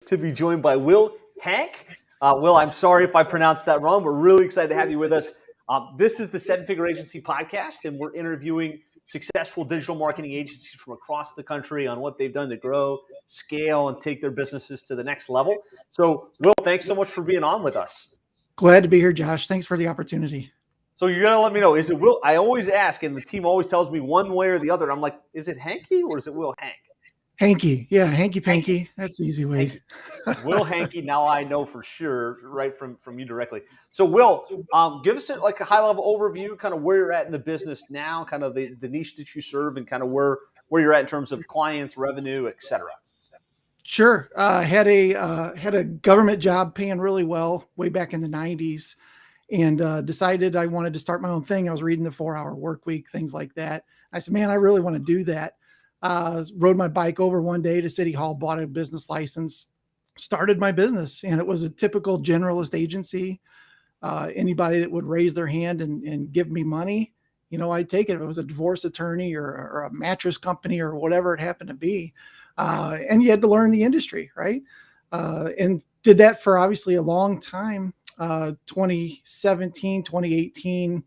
to be joined by Will Hanke. Will, I'm sorry if I pronounced that wrong. We're really excited to have you with us. This is the Seven Figure Agency podcast, and we're interviewing successful digital marketing agencies from across the country on what they've done to grow, scale, and take their businesses to the next level. So, Will, thanks so much for being on with us. Glad to be here, Josh. Thanks for the opportunity. So you're going to let me know, is it Will? I always ask, and the team always tells me one way or the other. I'm like, is it Hanke or is it Will Hanke? Hanke. Yeah, Hanky Panky. That's the easy way. Will Hanke, now I know for sure, right from you directly. So Will, give us a high-level overview, kind of where you're at in the business now, kind of the niche that you serve, and kind of where you're at in terms of clients, revenue, et cetera. Sure. Had a government job paying really well way back in the 90s, and decided I wanted to start my own thing. I was reading the 4-Hour Work Week, things like that. I said, man, I really want to do that. Rode my bike over one day to City Hall, bought a business license, started my business, and it was a typical generalist agency. Anybody that would raise their hand and give me money, I'd take it. If it was a divorce attorney or a mattress company or whatever it happened to be. And you had to learn the industry, right? And did that for obviously a long time. 2017, 2018,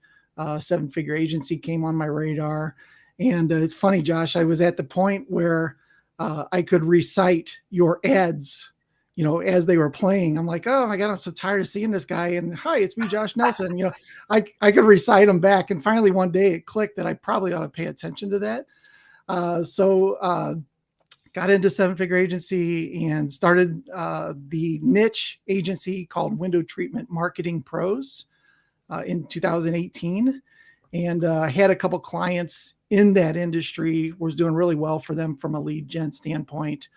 Seven Figure Agency came on my radar. And it's funny, Josh, I was at the point where I could recite your ads, as they were playing. I'm like, oh my God, I'm so tired of seeing this guy. And hi, it's me, Josh Nelson. I could recite them back. And finally, one day it clicked that I probably ought to pay attention to that. So got into Seven Figure Agency and started the niche agency called Window Treatment Marketing Pros in 2018. And I had a couple clients in that industry, was doing really well for them from a lead gen standpoint.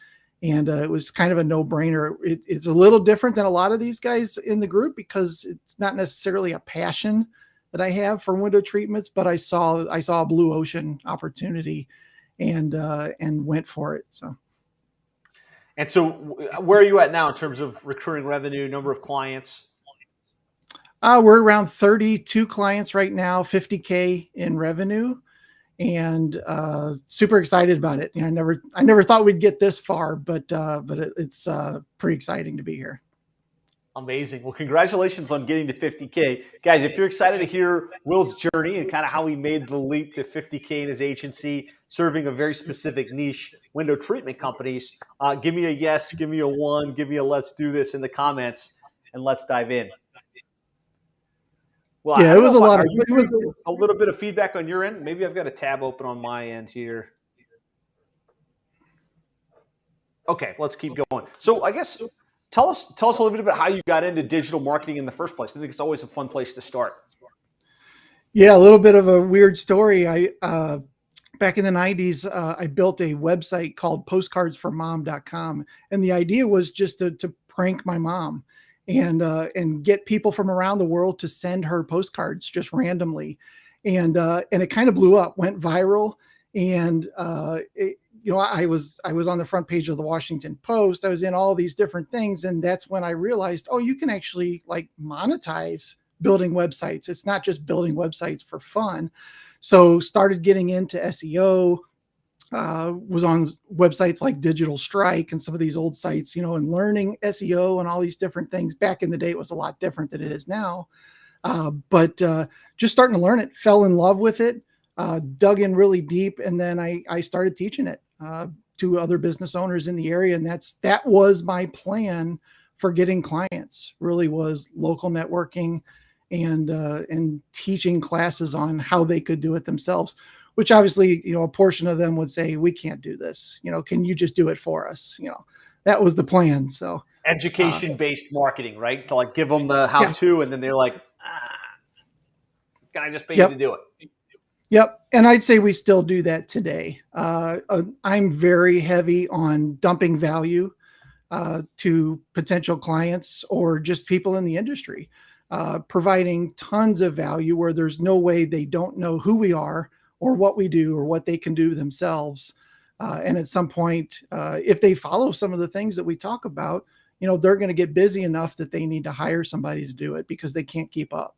And it was kind of a no-brainer. It's a little different than a lot of these guys in the group because it's not necessarily a passion that I have for window treatments, but I saw a blue ocean opportunity and went for it. So where are you at now in terms of recurring revenue, number of clients? We're around 32 clients right now, 50K in revenue, and super excited about it. I never thought we'd get this far, but it's pretty exciting to be here. Amazing. Well, congratulations on getting to 50K. Guys, if you're excited to hear Will's journey and kind of how he made the leap to 50K in his agency, serving a very specific niche, window treatment companies, give me a yes, give me a one, give me a let's do this in the comments, and let's dive in. Well, yeah, it was a lot of it was a little bit of feedback on your end. Maybe I've got a tab open on my end here. Okay, let's keep going. So I guess tell us a little bit about how you got into digital marketing in the first place. I think it's always a fun place to start. Yeah, a little bit of a weird story. I back in the 90s, I built a website called postcardsformom.com, and the idea was just to prank my mom and get people from around the world to send her postcards just randomly. And it kind of blew up, went viral. And, I was on the front page of the Washington Post. I was in all these different things. And that's when I realized, oh, you can actually monetize building websites. It's not just building websites for fun. So started getting into SEO, was on websites like Digital Strike and some of these old sites, and learning SEO and all these different things. Back in the day, it was a lot different than it is now. But just starting to learn it, fell in love with it, dug in really deep. And then I started teaching it to other business owners in the area. And that was my plan for getting clients, really was local networking and teaching classes on how they could do it themselves. Which obviously, a portion of them would say, we can't do this. Can you just do it for us? That was the plan. So education-based marketing, right? To give them the how-to, and then they're like, can I just pay you to do it? Yep. And I'd say we still do that today. I'm very heavy on dumping value to potential clients or just people in the industry, providing tons of value where there's no way they don't know who we are or what we do or what they can do themselves. And at some point, if they follow some of the things that we talk about, they're going to get busy enough that they need to hire somebody to do it because they can't keep up.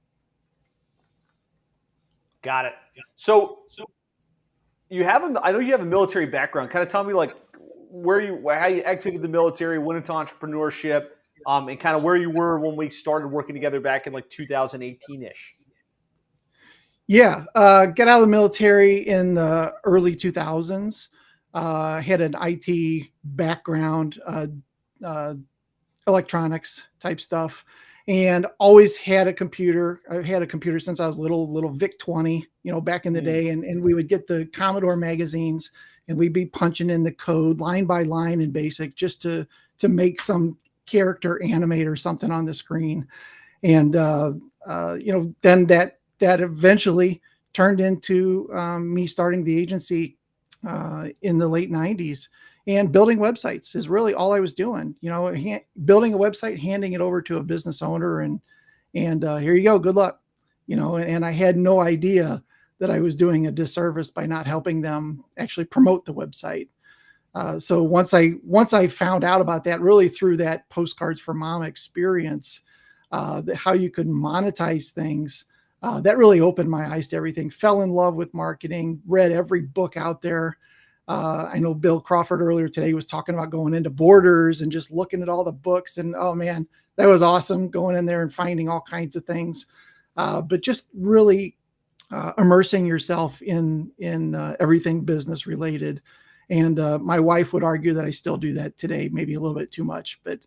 Got it. So I know you have a military background. Kind of tell me how you exited the military, went into entrepreneurship, and kind of where you were when we started working together back in like 2018 ish. Yeah, got out of the military in the early 2000s. Had an IT background, uh, electronics type stuff, and always had a computer. I've had a computer since I was little VIC 20, back in the day. And we would get the Commodore magazines and we'd be punching in the code line by line in BASIC just to make some character animate or something on the screen. And, then that eventually turned into me starting the agency in the late 90s. And building websites is really all I was doing. Building a website, handing it over to a business owner, and here you go, good luck. And I had no idea that I was doing a disservice by not helping them actually promote the website. So once I found out about that, really through that Postcards for Mom experience, how you could monetize things, that really opened my eyes to everything. Fell in love with marketing, read every book out there. I know Bill Crawford earlier today was talking about going into Borders and just looking at all the books. And oh man, that was awesome, going in there and finding all kinds of things. But just really immersing yourself in everything business related. And my wife would argue that I still do that today, maybe a little bit too much, but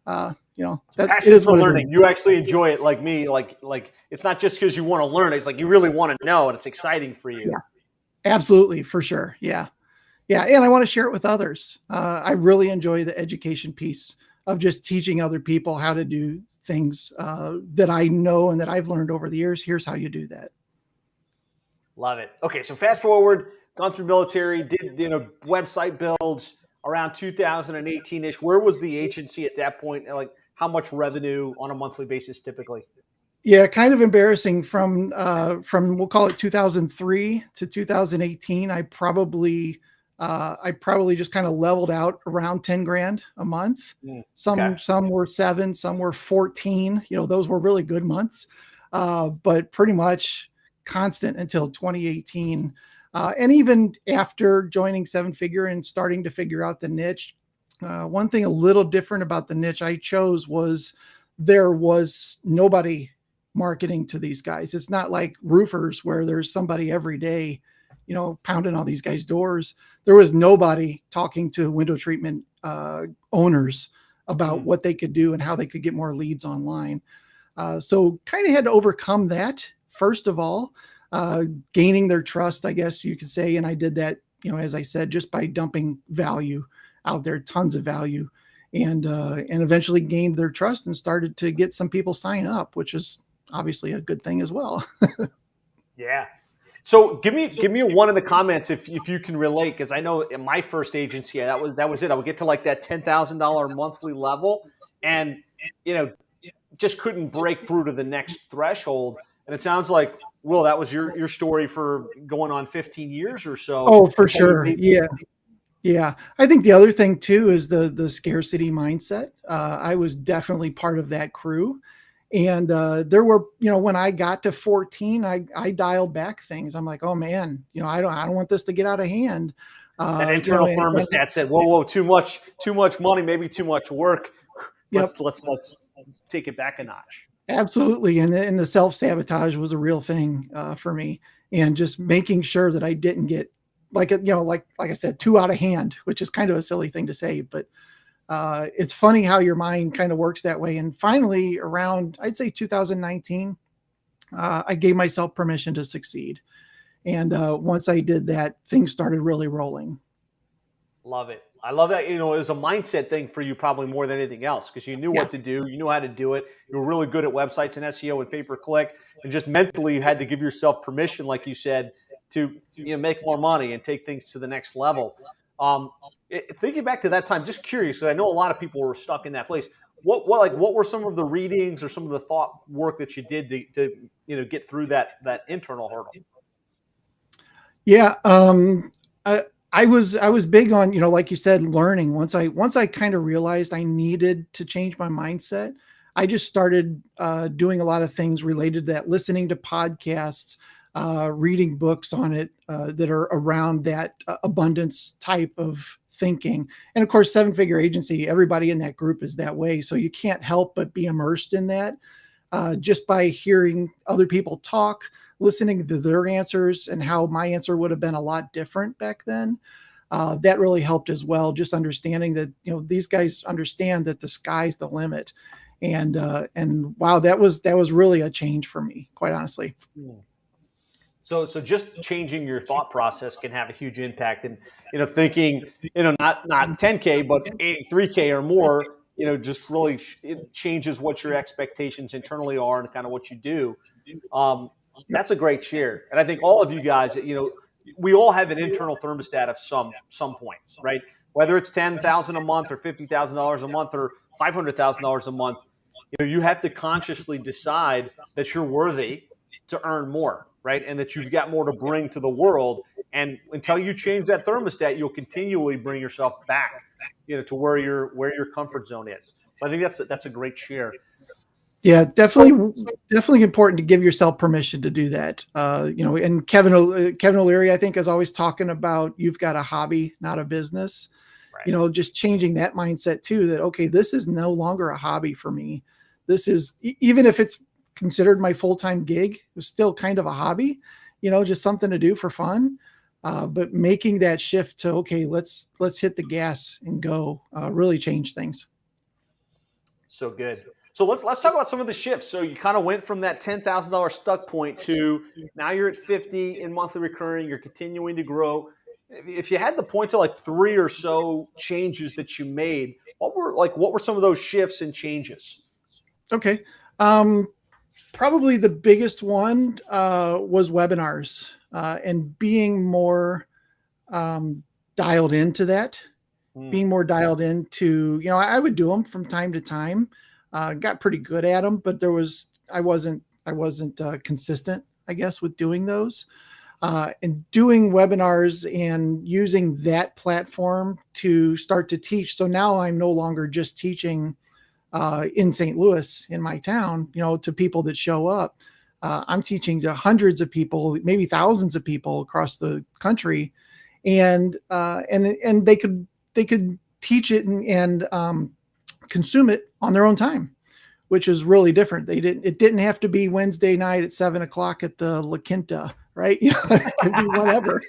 that it is for what learning. It is. You actually enjoy it, like me. Like it's not just because you want to learn. It's like you really want to know, and it's exciting for you. Yeah, absolutely, for sure. Yeah, and I want to share it with others. I really enjoy the education piece of just teaching other people how to do things that I know and that I've learned over the years. Here's how you do that. Love it. Okay, so fast forward, gone through military, did website builds around 2018-ish. Where was the agency at that point? Like, how much revenue on a monthly basis typically? Yeah, kind of embarrassing from we'll call it 2003 to 2018. I probably just kind of leveled out around 10 grand a month. Some were 7, some were 14. Those were really good months, but pretty much constant until 2018. And even after joining Seven Figure and starting to figure out the niche, one thing a little different about the niche I chose was there was nobody marketing to these guys. It's not like roofers where there's somebody every day, pounding on these guys' doors. There was nobody talking to window treatment owners about what they could do and how they could get more leads online. So kind of had to overcome that, first of all, gaining their trust, I guess you could say. And I did that, as I said, just by dumping value out there, tons of value, and eventually gained their trust and started to get some people sign up, which is obviously a good thing as well. Yeah. So give me one in the comments if you can relate, because I know in my first agency that was it. I would get to like that $10,000 monthly level, and just couldn't break through to the next threshold. And it sounds like, Will, that was your story for going on 15 years or so. Oh, for sure. Yeah. I think the other thing too is the scarcity mindset. I was definitely part of that crew. And there were, when I got to 14, I dialed back things. I'm like, oh man, I don't want this to get out of hand. That internal thermostat said, whoa, too much money, maybe too much work. Let's take it back a notch. Absolutely. And the self-sabotage was a real thing for me, and just making sure that I didn't get like I said, too out of hand, which is kind of a silly thing to say, but it's funny how your mind kind of works that way. And finally, around, I'd say 2019, I gave myself permission to succeed. And once I did that, things started really rolling. Love it. I love that. It was a mindset thing for you probably more than anything else, because you knew what to do. You knew how to do it. You were really good at websites and SEO and pay-per-click, and just mentally you had to give yourself permission, like you said, to make more money and take things to the next level. Thinking back to that time, just curious, because I know a lot of people were stuck in that place. What were some of the readings or some of the thought work that you did to get through that internal hurdle? Yeah, I was big on, like you said, learning. Once I kind of realized I needed to change my mindset, I just started doing a lot of things related to that, listening to podcasts, reading books on it that are around that abundance type of thinking. And of course, seven figure agency, everybody in that group is that way. So you can't help but be immersed in that just by hearing other people talk, listening to their answers and how my answer would have been a lot different back then. That really helped as well. Just understanding that, these guys understand that the sky's the limit. And wow, that was really a change for me, quite honestly. So just changing your thought process can have a huge impact. And thinking not 10K but 83K or more, just really it changes what your expectations internally are and kind of what you do. That's a great share. And I think all of you guys, we all have an internal thermostat of some point, right? Whether it's 10,000 a month or $50,000 a month or $500,000 a month, you have to consciously decide that you're worthy to earn more, right? And that you've got more to bring to the world. And until you change that thermostat, you'll continually bring yourself back, to where your comfort zone is. So I think that's a great share. Yeah, definitely important to give yourself permission to do that. And Kevin O'Leary, I think, is always talking about you've got a hobby, not a business. Right. Just changing that mindset too, that, okay, this is no longer a hobby for me. This is, even if it's considered my full-time gig, it was still kind of a hobby, just something to do for fun. But making that shift to, okay, let's hit the gas and go, really change things. So good. So let's talk about some of the shifts. So you kind of went from that $10,000 stuck point to now you're at 50 in monthly recurring. You're continuing to grow. If you had to point to like 3 or so changes that you made, what were some of those shifts and changes? Okay. Probably the biggest one was webinars and being more dialed into that, being more dialed into, I would do them from time to time, got pretty good at them, but I wasn't consistent, I guess, with doing those. And doing webinars and using that platform to start to teach. So now I'm no longer just teaching in St. Louis, in my town, to people that show up. I'm teaching to hundreds of people, maybe thousands of people across the country, and they could teach it and consume it on their own time, which is really different. It didn't have to be Wednesday night at 7:00 at the La Quinta. Right? It could be whatever.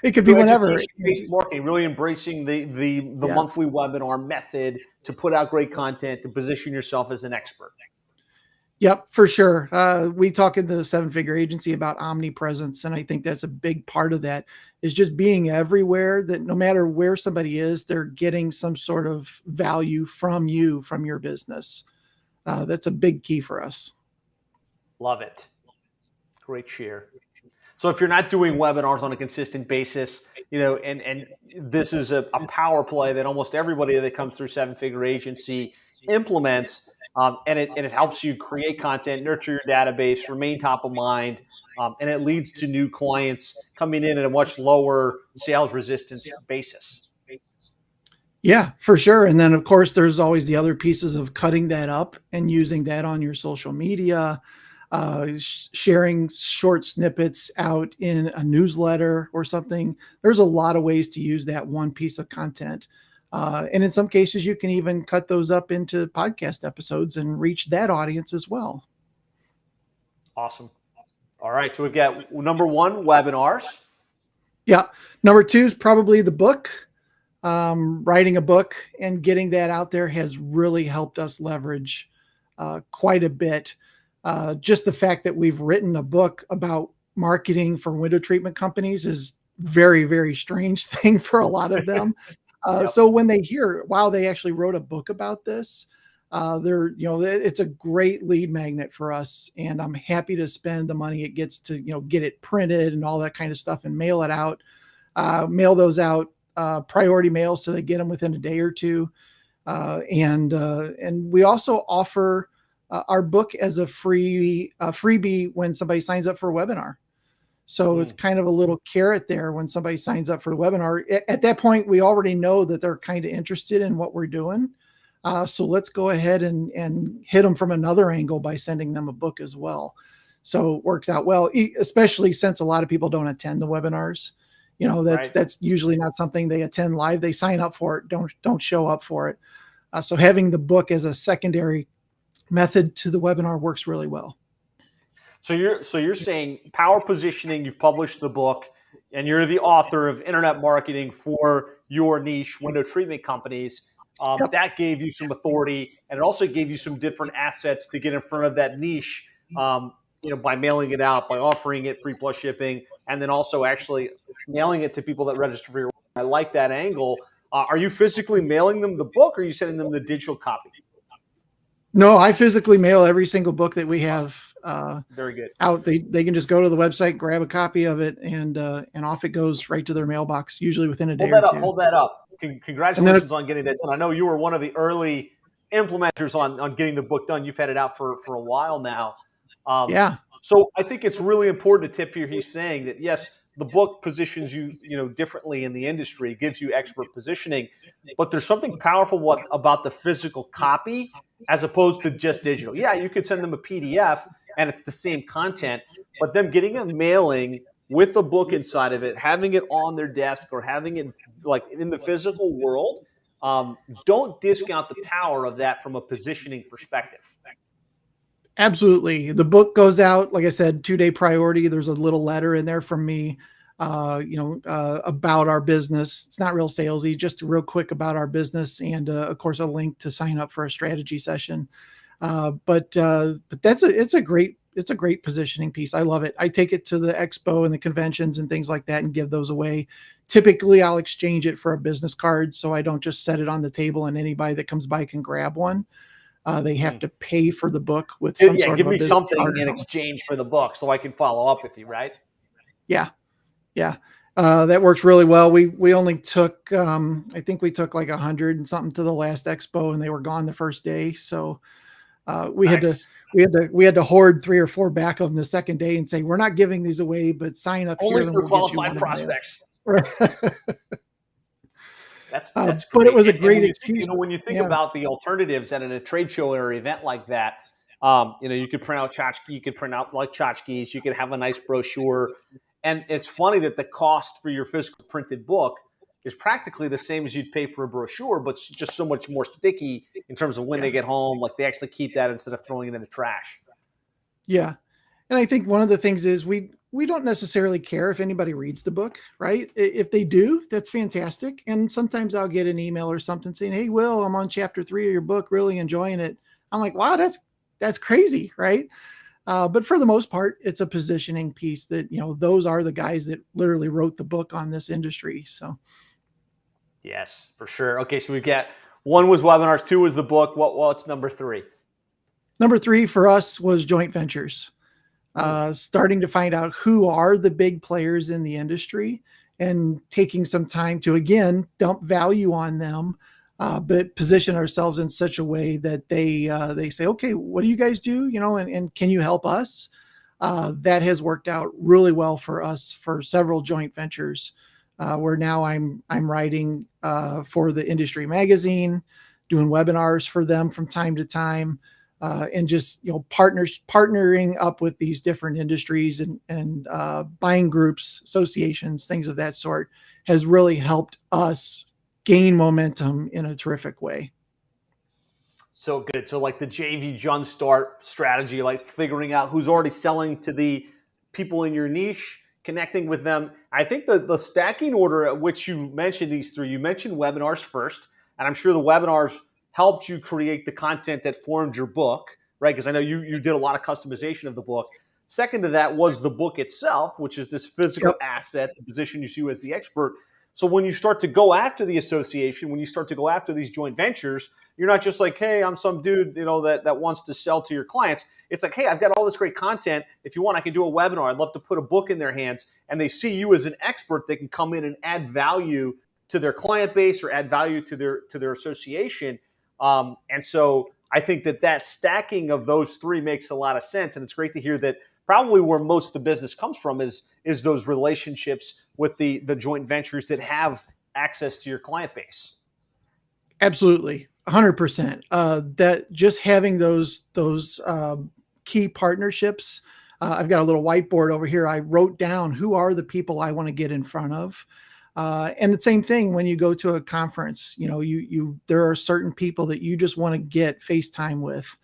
It could be whenever. Education-based marketing, really embracing the monthly webinar method to put out great content, to position yourself as an expert. Yep, for sure. We talk in the seven figure agency about omnipresence. And I think that's a big part of that, is just being everywhere, that no matter where somebody is, they're getting some sort of value from you, from your business. That's a big key for us. Love it. Great share. So if you're not doing webinars on a consistent basis, and this is a power play that almost everybody that comes through seven figure agency implements, and it helps you create content, nurture your database, remain top of mind, and it leads to new clients coming in at a much lower sales resistance basis. Yeah, for sure. And then of course there's always the other pieces of cutting that up and using that on your social media, sharing short snippets out in a newsletter or something. There's a lot of ways to use that one piece of content. And in some cases, you can even cut those up into podcast episodes and reach that audience as well. Awesome. All right. So we've got number 1, webinars. Yeah. Number 2 is probably the book. Writing a book and getting that out there has really helped us leverage quite a bit. Just the fact that we've written a book about marketing for window treatment companies is very, very strange thing for a lot of them. Yep. So when they hear, wow, they actually wrote a book about this, it's a great lead magnet for us. And I'm happy to spend the money it gets to, get it printed and all that kind of stuff and mail it out, mail those out, priority mail, so they get them within a day or two. And we also offer our book as a freebie when somebody signs up for a webinar. So it's kind of a little carrot there when somebody signs up for a webinar. At that point, we already know that they're kind of interested in what we're doing. So let's go ahead and hit them from another angle by sending them a book as well. So it works out well, especially since a lot of people don't attend the webinars. Right. That's usually not something they attend live. They sign up for it, don't show up for it. So having the book as a secondary method to the webinar works really well. So you're saying power positioning. You've published the book, and you're the author of Internet Marketing for Your Niche Window Treatment Companies. Yep. That gave you some authority, and it also gave you some different assets to get in front of that niche. By mailing it out, by offering it free plus shipping, and then also actually mailing it to people that register for your. I like that angle. Are you physically mailing them the book, or are you sending them the digital copy? No, I physically mail every single book that we have Very good. out. They can just go to the website, grab a copy of it, and off it goes right to their mailbox, usually within a day Hold or that up. two. Hold that up. And then, Congratulations on getting that done. I know you were one of the early implementers on getting the book done. You've had it out for a while now. Um, yeah, so I think it's really important to tip here. He's saying that yes, the book positions you differently in the industry, gives you expert positioning, but there's something powerful about the physical copy as opposed to just digital. Yeah, you could send them a PDF and it's the same content, but them getting a mailing with a book inside of it, having it on their desk or having it like in the physical world, don't discount the power of that from a positioning perspective. absolutely. The book goes out, like I said, 2-day priority. There's a little letter in there from me, about our business. It's not real salesy, just real quick about our business, and of course, a link to sign up for a strategy session. But it's a great positioning piece. I love it. I take it to the expo and the conventions and things like that and give those away. Typically, I'll exchange it for a business card, so I don't just set it on the table and anybody that comes by can grab one. They have to pay for the book with some Yeah, sort of give a me business something card. in exchange for the book so I can follow up with you, right? Yeah, yeah. That works really well. We only took, I think we took like 100 and something to the last expo, and they were gone the first day. So we had to Nice. we had to hoard 3 or 4 back of them the second day and say, we're not giving these away, but sign up Only here and for we'll get you qualified one in the mail. prospects. That's But it great. was a And great when you think, excuse. when you think Yeah. about the alternatives at a trade show or event like that, you could print out tchotchke, you could print out like tchotchkes, you could have a nice brochure. And it's funny that the cost for your physical printed book is practically the same as you'd pay for a brochure, but it's just so much more sticky in terms of when Yeah. they get home. Like they actually keep that instead of throwing it in the trash. Yeah. And I think one of the things is we don't necessarily care if anybody reads the book, right? If they do, that's fantastic. And sometimes I'll get an email or something saying, "Hey, Will, I'm on chapter 3 of your book, really enjoying it." I'm like, "Wow, that's crazy," right? But for the most part, it's a positioning piece that, those are the guys that literally wrote the book on this industry. So Yes, for sure. Okay, so we've got one was webinars, two was the book. What's number three? number 3 for us was joint ventures. Starting to find out who are the big players in the industry and taking some time to, again, dump value on them, but position ourselves in such a way that they say, okay, what do you guys do? And can you help us? That has worked out really well for us for several joint ventures, where now I'm writing for the industry magazine, doing webinars for them from time to time, and just partnering up with these different industries and buying groups, associations, things of that sort has really helped us gain momentum in a terrific way. So good. So like the JV Jumpstart strategy, like figuring out who's already selling to the people in your niche, connecting with them. I think the stacking order at which you mentioned these three, you mentioned webinars first, and I'm sure the webinars helped you create the content that formed your book, right? Because I know you did a lot of customization of the book. Second to that was the book itself, which is this physical Yep. asset that positions you as the expert. So when you start to go after the association, when you start to go after these joint ventures, you're not just like, hey, I'm some dude, that wants to sell to your clients. It's like, hey, I've got all this great content. If you want, I can do a webinar. I'd love to put a book in their hands. And they see you as an expert that can come in and add value to their client base or add value to their association. And so I think that stacking of those three makes a lot of sense. And it's great to hear that probably where most of the business comes from is those relationships with the joint ventures that have access to your client base. Absolutely, 100%. That just having those key partnerships I've got a little whiteboard over here. I wrote down who are the people I want to get in front of. And the same thing when you go to a conference, there are certain people that you just want to get FaceTime with,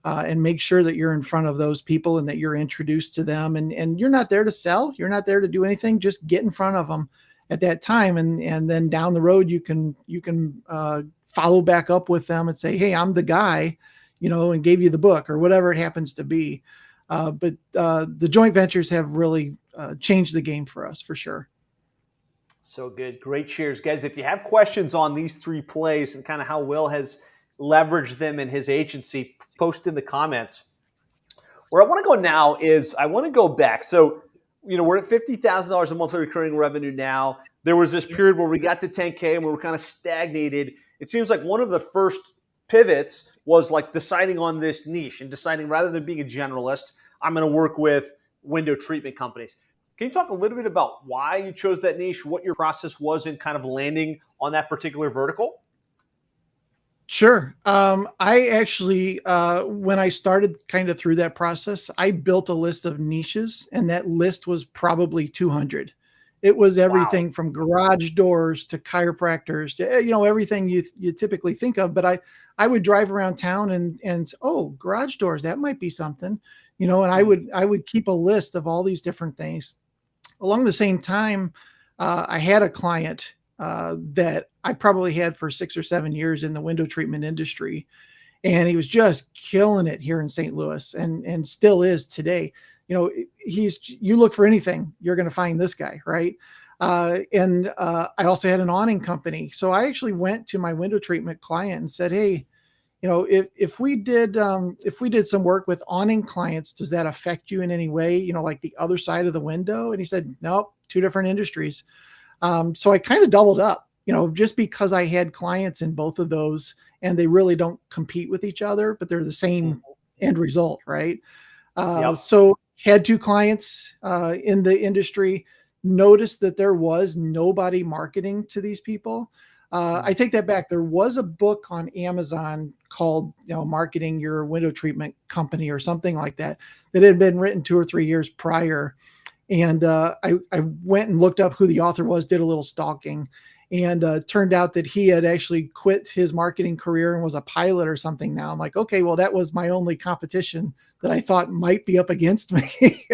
and make sure that you're in front of those people and that you're introduced to them. And you're not there to sell. You're not there to do anything. Just get in front of them at that time. And then down the road, you can follow back up with them and say, hey, I'm the guy, and gave you the book or whatever it happens to be. But the joint ventures have really changed the game for us, for sure. So good. Great shares. Guys, if you have questions on these 3 plays and kind of how Will has leveraged them in his agency, post in the comments. Where I want to go now is I want to go back. So, we're at $50,000 a monthly recurring revenue now. There was this period where we got to 10K and we were kind of stagnated. It seems like one of the first pivots was like deciding on this niche and deciding rather than being a generalist, I'm going to work with window treatment companies. Can you talk a little bit about why you chose that niche, what your process was in kind of landing on that particular vertical? Sure. I actually, when I started kind of through that process, I built a list of niches, and that list was probably 200. It was everything from garage doors to chiropractors to, everything you typically think of. But I would drive around town and oh, garage doors, that might be something, and I would keep a list of all these different things. Along the same time, I had a client that I probably had for 6 or 7 years in the window treatment industry. And he was just killing it here in St. Louis and still is today. You look for anything, you're going to find this guy, right? And I also had an awning company. So I actually went to my window treatment client and said, hey, if we did some work with awning clients, does that affect you in any way? Like the other side of the window? And he said, nope, 2 different industries. So I kind of doubled up, just because I had clients in both of those and they really don't compete with each other, but they're the same end result, right? So had 2 clients in the industry, noticed that there was nobody marketing to these people. I take that back. There was a book on Amazon called, Marketing Your Window Treatment Company or something like that had been written 2 or 3 years prior. And I went and looked up who the author was, did a little stalking, and turned out that he had actually quit his marketing career and was a pilot or something now. I'm like, okay, well, that was my only competition that I thought might be up against me.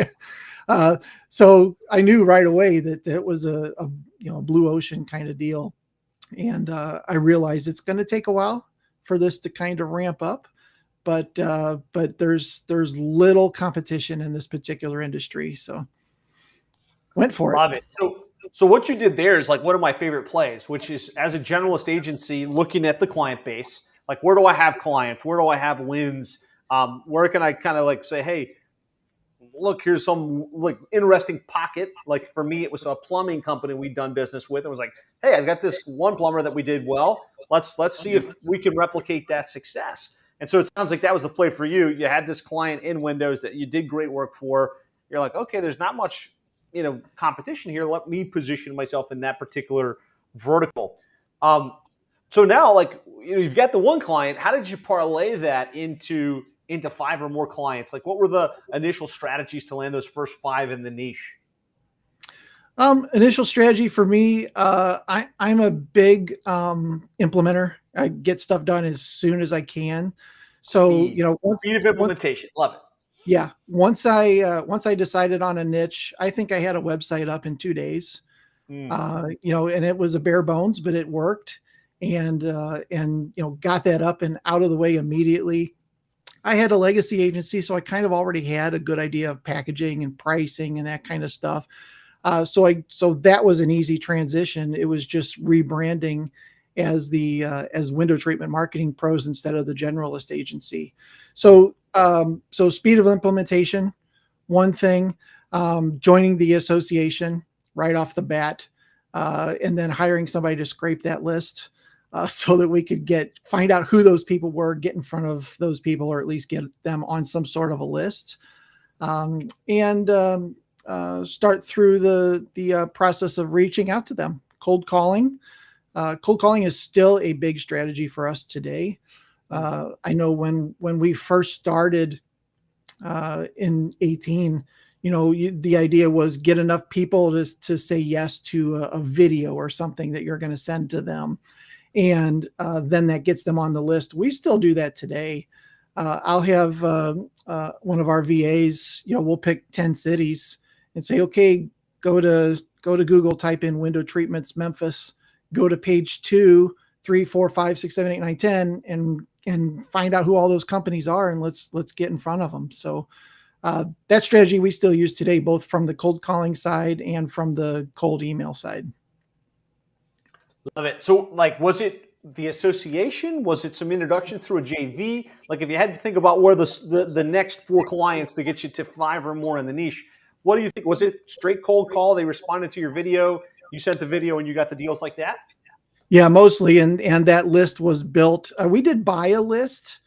So I knew right away that it was a blue ocean kind of deal. And I realized it's going to take a while for this to kind of ramp up. But there's little competition in this particular industry. So went for it. Love it. So what you did there is like one of my favorite plays, which is as a generalist agency, looking at the client base, like where do I have clients? Where do I have wins? Where can I kind of like say, hey, look, here's some like interesting pocket. Like for me, it was a plumbing company we'd done business with. It was like, hey, I've got this one plumber that we did well. Let's see if we can replicate that success. And so it sounds like that was the play for you. You had this client in Windows that you did great work for. You're like, okay, there's not much competition here. Let me position myself in that particular vertical. So now, like, you've got the one client. How did you parlay that into 5 or more clients? Like, what were the initial strategies to land those first 5 in the niche? Initial strategy for me, I'm a big implementer. I get stuff done as soon as I can. So, speed of implementation. Love it. Yeah. Once I decided on a niche, I think I had a website up in 2 days. And it was a bare bones, but it worked, and got that up and out of the way immediately. I had a legacy agency, so I kind of already had a good idea of packaging and pricing and that kind of stuff. So that was an easy transition. It was just rebranding as Window Treatment Marketing Pros instead of the generalist agency. So speed of implementation, one thing, joining the association right off the bat, and then hiring somebody to scrape that list, so that we could find out who those people were, get in front of those people, or at least get them on some sort of a list, and start through the process of reaching out to them. Cold calling. Cold calling is still a big strategy for us today. I know when we first started, in 18. The idea was get enough people to say yes to a video or something that you're going to send to them. And then that gets them on the list. We still do that today. I'll have one of our VAs, we'll pick 10 cities and say, okay, go to Google, type in window treatments, Memphis, go to page 2, 3, 4, 5, 6, 7, 8, 9, 10, and find out who all those companies are, and let's get in front of them. So that strategy we still use today, both from the cold calling side and from the cold email side. Love it. So, was it the association? Was it some introduction through a JV? If you had to think about where the next 4 clients to get you to 5 or more in the niche, what do you think? Was it straight cold call? They responded to your video, you sent the video, and you got the deals like that? Yeah, mostly. And that list was built. We did buy a list,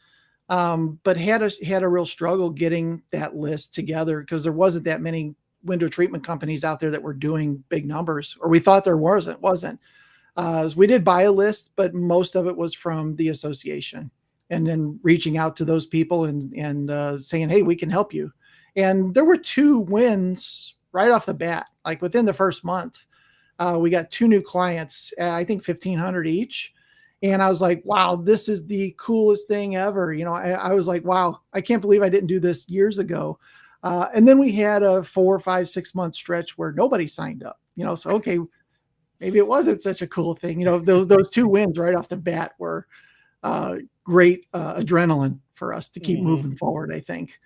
but had a real struggle getting that list together because there wasn't that many window treatment companies out there that were doing big numbers, or we thought there wasn't. We did buy a list, but most of it was from the association, and then reaching out to those people and saying, hey, we can help you. And there were 2 wins right off the bat. Within the first month, we got 2 new clients, I think 1,500 each. And I was like, wow, this is the coolest thing ever. I was like, wow, I can't believe I didn't do this years ago. And then we had a 4, 5, 6 month stretch where nobody signed up, so, okay, maybe it wasn't such a cool thing. Those 2 wins right off the bat were great adrenaline for us to keep moving forward, I think.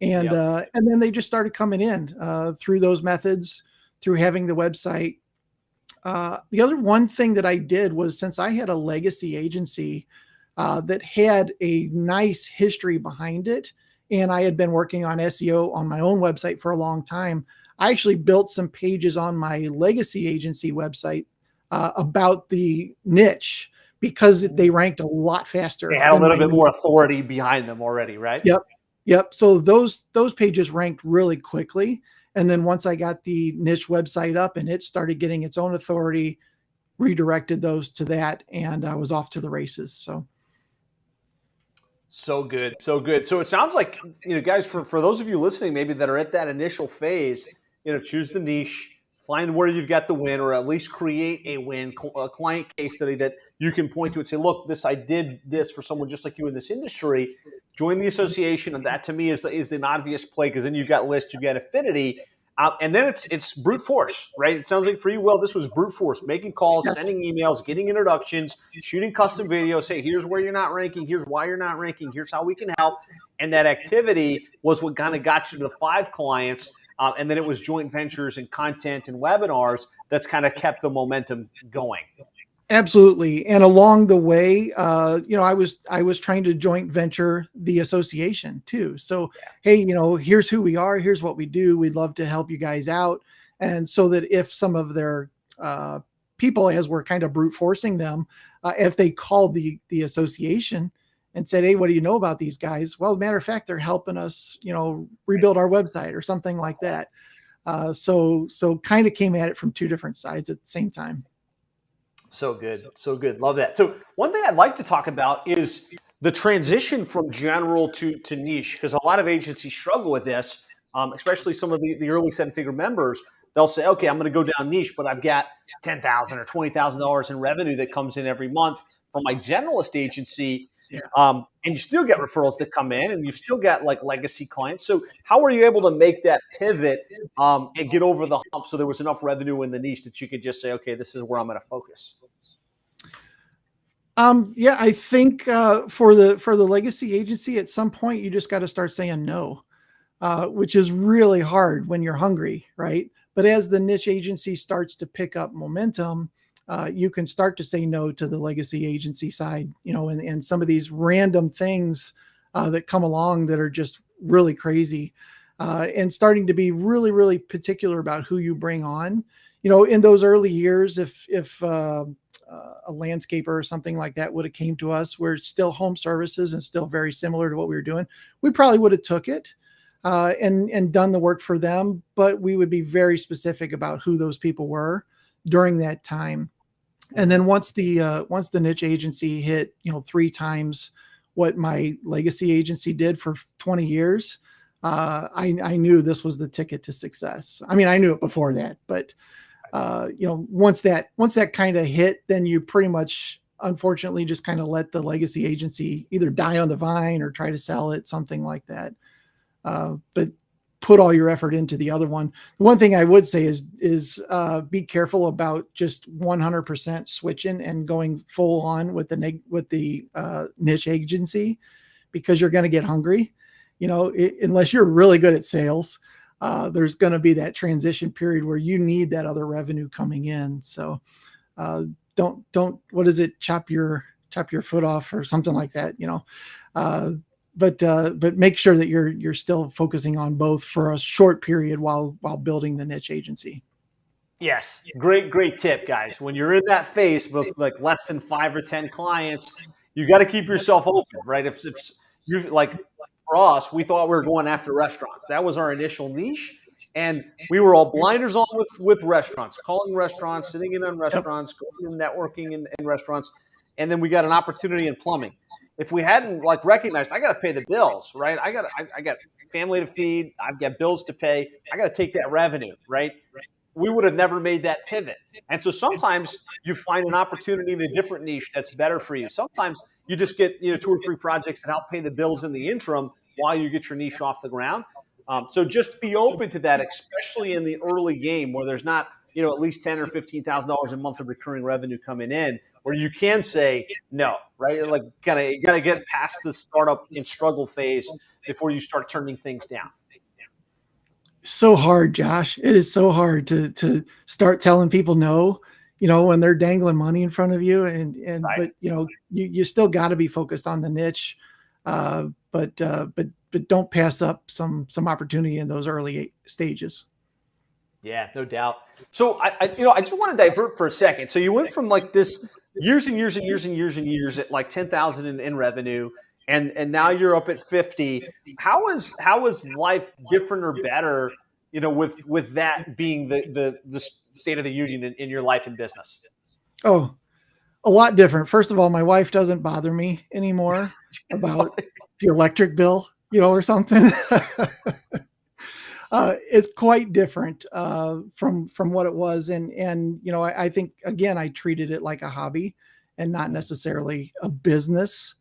And then they just started coming in through those methods, through having the website. The other one thing that I did was, since I had a legacy agency that had a nice history behind it, and I had been working on SEO on my own website for a long time, I actually built some pages on my legacy agency website about the niche because they ranked a lot faster. They had a little bit more authority behind them already, right? Yep. So those pages ranked really quickly. And then once I got the niche website up and it started getting its own authority, redirected those to that, and I was off to the races. So good. So it sounds like, guys, for those of you listening, maybe that are at that initial phase, choose the niche, find where you've got the win, or at least create a win, a client case study that you can point to and say, look, I did this for someone just like you in this industry. Join the association, and that to me is an obvious play, because then you've got list, you've got affinity, and then it's brute force, right? It sounds like for you, Will, this was brute force, making calls, sending emails, getting introductions, shooting custom videos, say, here's where you're not ranking, here's why you're not ranking, here's how we can help. And that activity was what kind of got you to the 5 clients. And then it was joint ventures and content and webinars that's kind of kept the momentum going. Absolutely. And along the way, I was trying to joint venture the association too. So, hey, here's who we are. Here's what we do. We'd love to help you guys out. And so that if some of their people, as we're kind of brute forcing them, if they called the association and said, hey, what do you know about these guys? Well, matter of fact, they're helping us, rebuild our website or something like that. So kind of came at it from 2 different sides at the same time. So good. Love that. So one thing I'd like to talk about is the transition from general to niche, because a lot of agencies struggle with this, especially some of the early 7-figure members. They'll say, okay, I'm going to go down niche, but I've got $10,000 or $20,000 in revenue that comes in every month from my generalist agency. And you still get referrals that come in, and you've still got legacy clients. So how were you able to make that pivot and get over the hump so there was enough revenue in the niche that you could just say, okay, this is where I'm going to focus? I think for the legacy agency, at some point you just got to start saying no, which is really hard when you're hungry, right? But as the niche agency starts to pick up momentum, you can start to say no to the legacy agency side, and some of these random things that come along that are just really crazy, and starting to be really, really particular about who you bring on. In those early years, if a landscaper or something like that would have came to us, we're still home services and still very similar to what we were doing, we probably would have took it and done the work for them, but we would be very specific about who those people were during that time. And then once the niche agency hit 3 times what my legacy agency did for 20 years, I knew this was the ticket to success. I mean, I knew it before that, but once that kind of hit, then you pretty much, unfortunately, just kind of let the legacy agency either die on the vine or try to sell it, something like that. But put all your effort into the other one. The one thing I would say is be careful about just 100% switching and going full on with the niche agency, because you're going to get hungry. Unless you're really good at sales, there's going to be that transition period where you need that other revenue coming in. So don't what is it? Chop your foot off or something like that. But make sure that you're still focusing on both for a short period while building the niche agency. Yes, great tip, guys. When you're in that phase with like less than 5 or 10 clients, you got to keep yourself open, right? If you like, for us, we thought we were going after restaurants. That was our initial niche, and we were all blinders on with restaurants, calling restaurants, sitting in on Yep. restaurants, going to networking in restaurants, and then we got an opportunity in plumbing. If we hadn't like recognized, I got to pay the bills, right? I got family to feed, I've got bills to pay, I got to take that revenue, right? We would have never made that pivot. And so sometimes you find an opportunity in a different niche that's better for you. Sometimes you just get 2 or 3 projects that help pay the bills in the interim while you get your niche off the ground. So just be open to that, especially in the early game where there's not at least $10,000 or $15,000 a month of recurring revenue coming in, where you can say no, right? Like you got to get past the startup and struggle phase before you start turning things down. So hard, Josh. It is so hard to start telling people no, when they're dangling money in front of you, Right. but you still got to be focused on the niche, but don't pass up some opportunity in those early stages. Yeah, no doubt. So I just want to divert for a second. So you went from like this years and years and years and years and years at like 10,000 in revenue, and now you're up at 50. How is life different or better? With that being the state of the union in your life and business. Oh, a lot different. First of all, my wife doesn't bother me anymore about the electric bill, or something. It's quite different from what it was, and I think again I treated it like a hobby and not necessarily a business.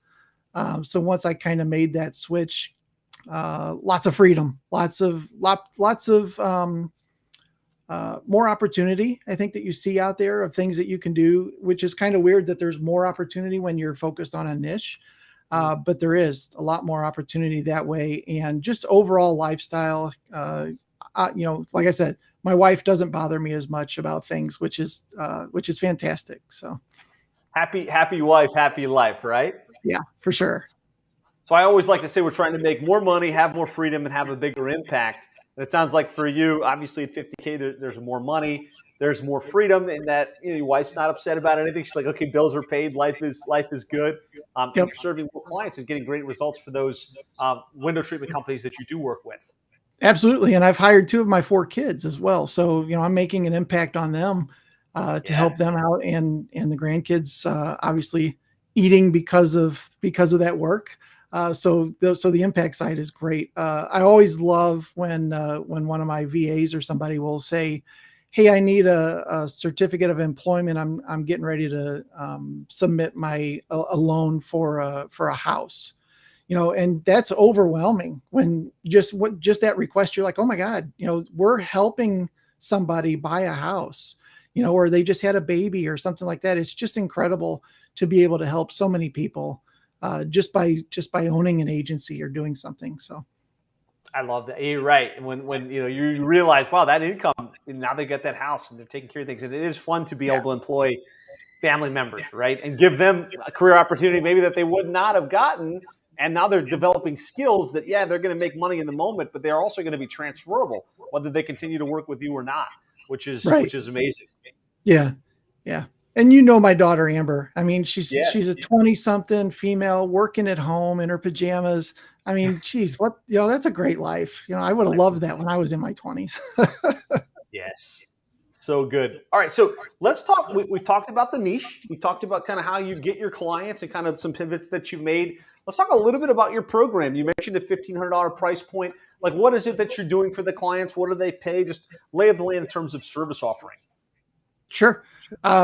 So once I kind of made that switch, lots of freedom, lots of more opportunity. I think that you see out there of things that you can do, which is kind of weird that there's more opportunity when you're focused on a niche. But there is a lot more opportunity that way, and just overall lifestyle. Like I said, my wife doesn't bother me as much about things, which is fantastic. So happy wife, happy life, right? Yeah, for sure. So I always like to say we're trying to make more money, have more freedom, and have a bigger impact. And it sounds like for you, obviously at 50K, there's more money, there's more freedom, and that your wife's not upset about anything. She's like, okay, bills are paid, life is good. And Yep. you're serving more clients and getting great results for those window treatment companies that you do work with. Absolutely. And I've hired 2 of my 4 kids as well. So, I'm making an impact on them to help them out, and the grandkids obviously eating because of that work. So the impact side is great. I always love when one of my VAs or somebody will say, "Hey, I need a certificate of employment. I'm getting ready to submit a loan for a house." And that's overwhelming when just that request, you're like, oh my God, we're helping somebody buy a house, or they just had a baby or something like that. It's just incredible to be able to help so many people just by owning an agency or doing something. So I love that. You're right. When you realize, wow, that income, and now they get that house and they're taking care of things. And it is fun to be able to employ family members, right? And give them a career opportunity maybe that they would not have gotten. And now they're developing skills that, they're going to make money in the moment, but they're also going to be transferable, whether they continue to work with you or not, which is amazing. Yeah. Yeah. And my daughter, Amber, I mean, she's a 20-something female working at home in her pajamas. I mean, geez, that's a great life. I would have loved that when I was in my 20s. Yes. So good. All right. So let's talk. We've talked about the niche. We've talked about kind of how you get your clients and kind of some pivots that you've made. Let's talk a little bit about your program. You mentioned a $1,500 price point. Like, what is it that you're doing for the clients? What do they pay? Just lay of the land in terms of service offering. Sure.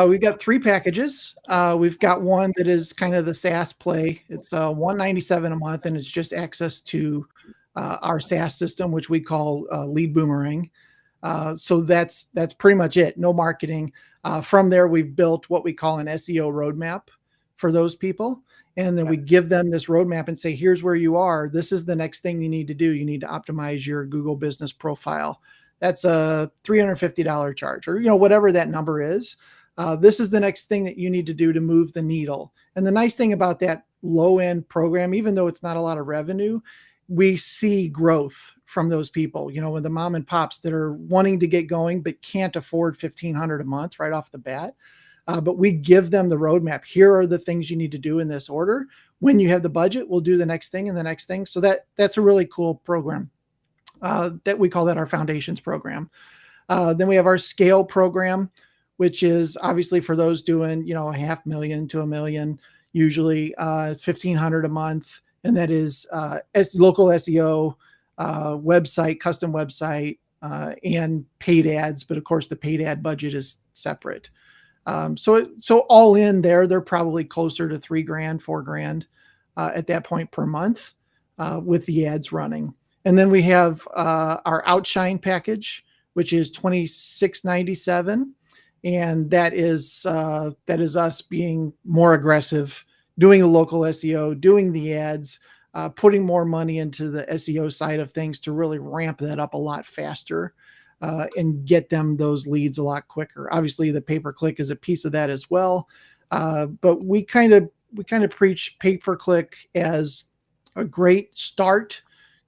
We've got 3 packages. We've got one that is kind of the SaaS play. It's $197 a month, and it's just access to our SaaS system, which we call Lead Boomerang. So that's pretty much it. No marketing. From there, we've built what we call an SEO roadmap for those people. And then we give them this roadmap and say, here's where you are. This is the next thing you need to do. You need to optimize your Google business profile. That's a $350 charge, or whatever that number is. This is the next thing that you need to do to move the needle. And the nice thing about that low end program, even though it's not a lot of revenue, we see growth from those people. When the mom and pops that are wanting to get going but can't afford $1,500 a month right off the bat. But we give them the roadmap. Here are the things you need to do in this order. When you have the budget, we'll do the next thing and the next thing. So that's a really cool program. That we call that our foundations program. Then we have our scale program, which is obviously for those doing, $500,000 to $1 million. Usually it's $1,500 a month. And that is local SEO, website, custom website, and paid ads. But of course the paid ad budget is separate. So all in there, they're probably closer to $3,000, $4,000 at that point per month with the ads running. And then we have our Outshine package, which is $26.97, and that is us being more aggressive, doing the local SEO, doing the ads, putting more money into the SEO side of things to really ramp that up a lot faster. And get them those leads a lot quicker. Obviously, the pay-per-click is a piece of that as well. But we kind of preach pay-per-click as a great start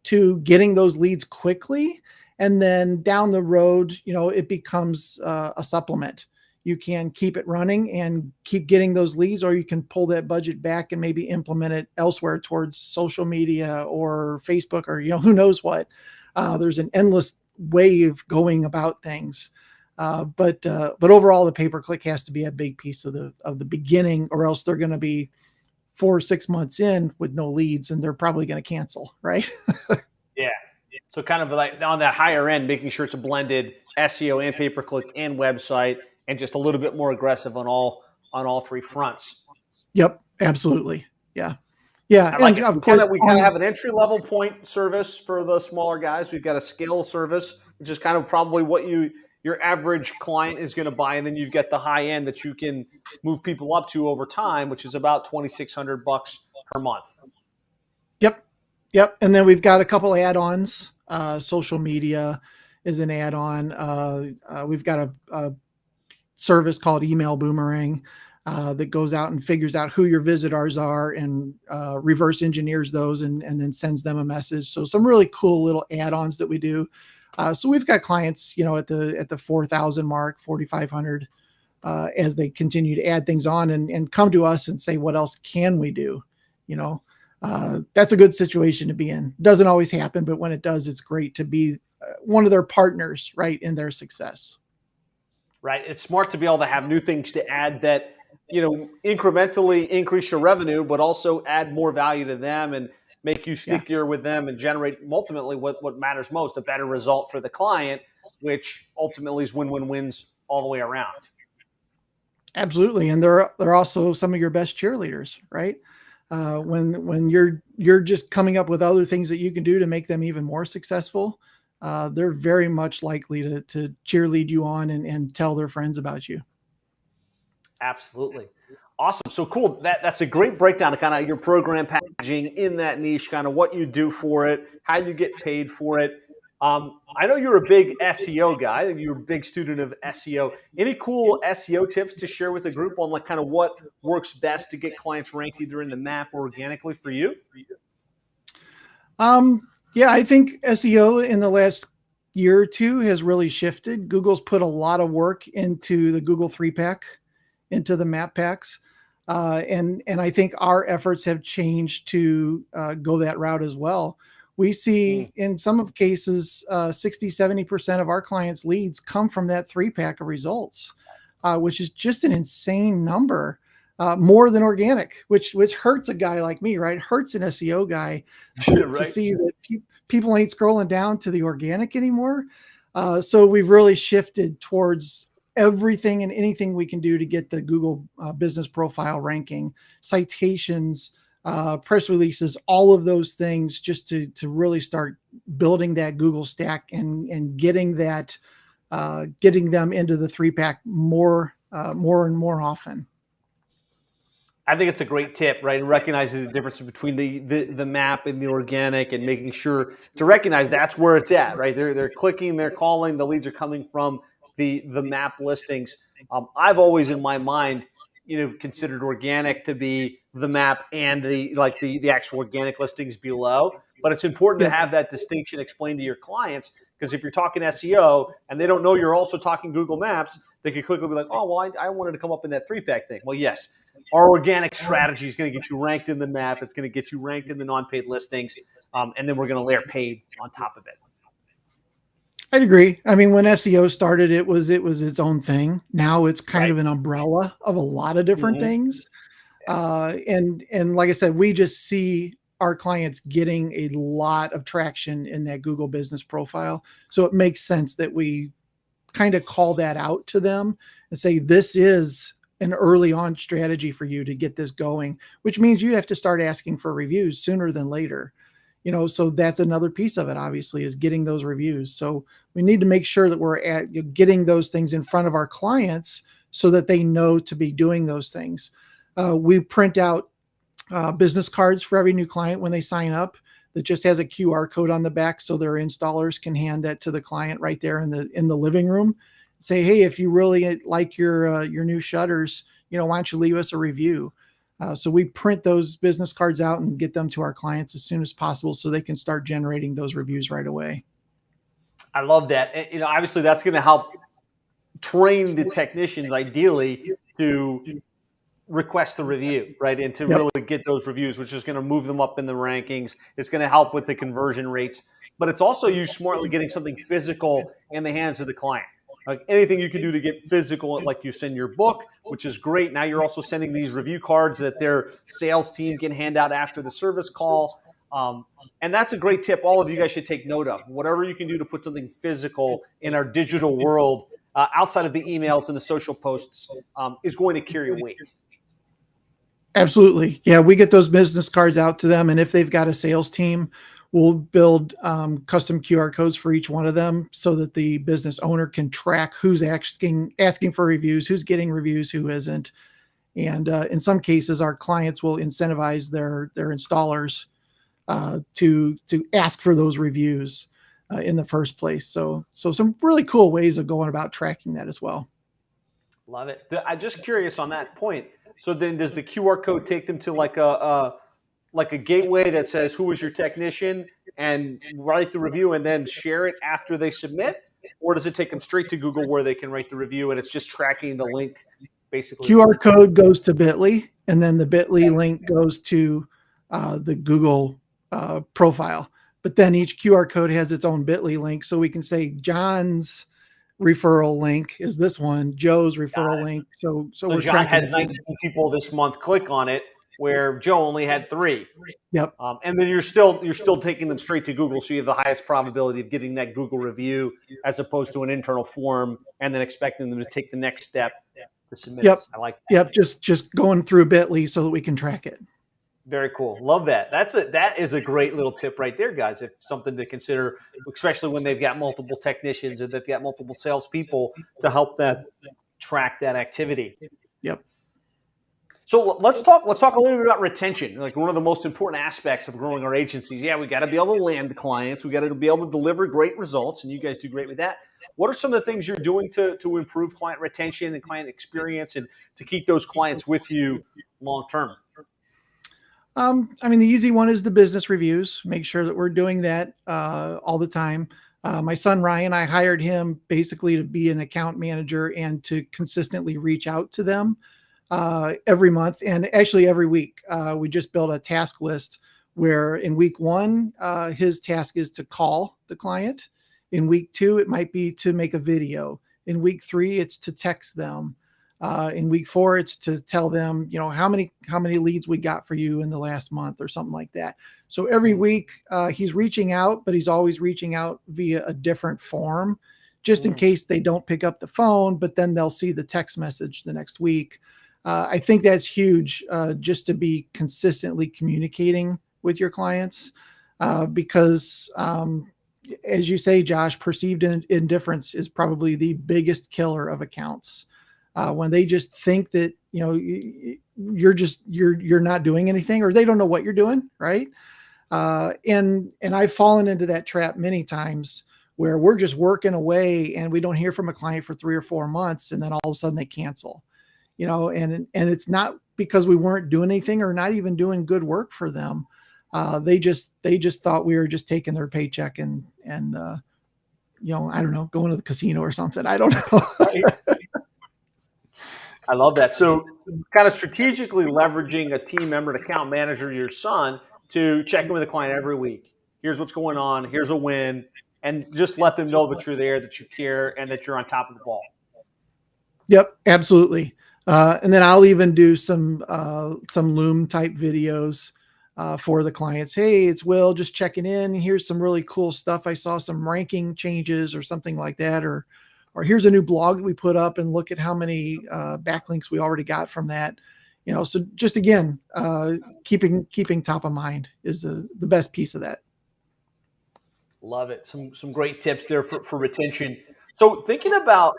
to getting those leads quickly. And then down the road, it becomes a supplement. You can keep it running and keep getting those leads, or you can pull that budget back and maybe implement it elsewhere towards social media or Facebook or, who knows what. There's an endless way of going about things. But overall, the pay-per-click has to be a big piece of the beginning, or else they're going to be 4 or 6 months in with no leads, and they're probably going to cancel, right? Yeah. So kind of like on that higher end, making sure it's a blended SEO and pay-per-click and website, and just a little bit more aggressive on all 3 fronts. Yep, absolutely. Yeah. Yeah, I like and it. So of course, we kind of have an entry-level point service for the smaller guys. We've got a scale service, which is kind of probably what your average client is going to buy, and then you've got the high end that you can move people up to over time, which is about $2,600 per month. Yep. And then we've got a couple add-ons. Social media is an add-on. We've got a service called Email Boomerang. That goes out and figures out who your visitors are and reverse engineers those and then sends them a message. So some really cool little add-ons that we do. So we've got clients, at the 4,000 mark, 4,500, as they continue to add things on and come to us and say, what else can we do? That's a good situation to be in. Doesn't always happen, but when it does, it's great to be one of their partners, right, in their success. Right. It's smart to be able to have new things to add that, incrementally increase your revenue, but also add more value to them and make you stickier with them and generate ultimately what matters most, a better result for the client, which ultimately is win-win-wins all the way around. Absolutely. And they're also some of your best cheerleaders, right? When you're just coming up with other things that you can do to make them even more successful, they're very much likely to cheerlead you on and tell their friends about you. Absolutely. Awesome. So cool. That's a great breakdown of kind of your program packaging in that niche, kind of what you do for it, how you get paid for it. I know you're a big SEO guy. You're a big student of SEO. Any cool SEO tips to share with the group on like kind of what works best to get clients ranked either in the map or organically for you? Yeah, I think SEO in the last year or two has really shifted. Google's put a lot of work into the Google 3-pack, into the map packs. And I think our efforts have changed to go that route as well. We see in some of cases, 60, 70% of our clients' leads come from that 3-pack of results, which is just an insane number. more than organic, which hurts a guy like me, right? Hurts an SEO guy to Right. see that people ain't scrolling down to the organic anymore. So we've really shifted towards everything and anything we can do to get the Google business profile ranking, citations, press releases, all of those things, just to really start building that Google stack and getting that getting them into the 3-pack more and more often. I think it's a great tip, right? And recognizing the difference between the map and the organic, and making sure to recognize that's where it's at, right? They're clicking, they're calling, the leads are coming from the map listings. I've always in my mind, considered organic to be the map and the actual organic listings below. But it's important to have that distinction explained to your clients, because if you're talking SEO and they don't know you're also talking Google Maps, they could quickly be like, oh, well, I wanted to come up in that 3-pack thing. Well, yes. Our organic strategy is going to get you ranked in the map. It's going to get you ranked in the non-paid listings, and then we're going to layer paid on top of it. I'd agree. I mean, when SEO started, it was its own thing. Now it's kind of an umbrella of a lot of different things. And like I said, we just see our clients getting a lot of traction in that Google business profile. So it makes sense that we kind of call that out to them and say, this is an early on strategy for you to get this going, which means you have to start asking for reviews sooner than later. So that's another piece of it, obviously, is getting those reviews. So we need to make sure that we're getting those things in front of our clients so that they know to be doing those things. We print out business cards for every new client when they sign up that just has a QR code on the back, so their installers can hand that to the client right there in the living room. Say, hey, if you really like your new shutters, why don't you leave us a review? So we print those business cards out and get them to our clients as soon as possible so they can start generating those reviews right away. I love that. And, obviously that's going to help train the technicians ideally to request the review, right? And to really get those reviews, which is going to move them up in the rankings. It's going to help with the conversion rates, but it's also you smartly getting something physical in the hands of the client. Like anything you can do to get physical, like you send your book, which is great. Now you're also sending these review cards that their sales team can hand out after the service call. And that's a great tip. All of you guys should take note of. Whatever you can do to put something physical in our digital world, outside of the emails and the social posts, is going to carry weight. Absolutely. Yeah, we get those business cards out to them. And if they've got a sales team, we'll build custom QR codes for each one of them so that the business owner can track who's asking for reviews, who's getting reviews, who isn't. And in some cases, our clients will incentivize their installers to ask for those reviews in the first place. So some really cool ways of going about tracking that as well. Love it. I'm just curious on that point. So then does the QR code take them to like a gateway that says who is your technician and write the review and then share it after they submit? Or does it take them straight to Google where they can write the review and it's just tracking the link basically? QR code goes to Bitly, and then the Bitly link goes to the Google profile. But then each QR code has its own Bitly link. So we can say John's referral link is this one, Joe's referral link. So we're John tracking had 19 people this month click on it, where Joe only had 3. Yep. And then you're still taking them straight to Google, so you have the highest probability of getting that Google review as opposed to an internal form and then expecting them to take the next step to submit. Yep. I like that. Yep. Just going through Bitly so that we can track it. Very cool. Love that. That is a great little tip right there, guys. If something to consider, especially when they've got multiple technicians or they've got multiple salespeople to help them track that activity. Yep. So let's talk a little bit about retention. Like one of the most important aspects of growing our agencies. Yeah, we got to be able to land the clients. We got to be able to deliver great results, and you guys do great with that. What are some of the things you're doing to improve client retention and client experience and to keep those clients with you long term? I mean, the easy one is the business reviews. Make sure that we're doing that all the time. My son, Ryan, I hired him basically to be an account manager and to consistently reach out to them every month and actually every week. We just built a task list where in week 1, his task is to call the client. In week 2, it might be to make a video. In week 3, it's to text them. In week 4, it's to tell them, how many leads we got for you in the last month or something like that. So every week he's reaching out, but he's always reaching out via a different form, just in case they don't pick up the phone, but then they'll see the text message the next week. I think that's huge, just to be consistently communicating with your clients, because as you say, Josh, perceived indifference is probably the biggest killer of accounts. When they just think that, you're not doing anything, or they don't know what you're doing, right? And I've fallen into that trap many times, where we're just working away and we don't hear from a client for 3 or 4 months, and then all of a sudden they cancel. And it's not because we weren't doing anything or not even doing good work for them. They just thought we were just taking their paycheck and I don't know, going to the casino or something. I don't know. Right. I love that. So kind of strategically leveraging a team member, an account manager, your son, to check in with a client every week. Here's what's going on. Here's a win. And just let them know that you're there, that you care, and that you're on top of the ball. Yep, absolutely. And then I'll even do some Loom type videos for the clients. Hey, it's Will, just checking in. Here's some really cool stuff. I saw some ranking changes or something like that, or here's a new blog that we put up, and look at how many backlinks we already got from that. So just again, keeping top of mind is the best piece of that. Love it. Some great tips there for retention. So thinking about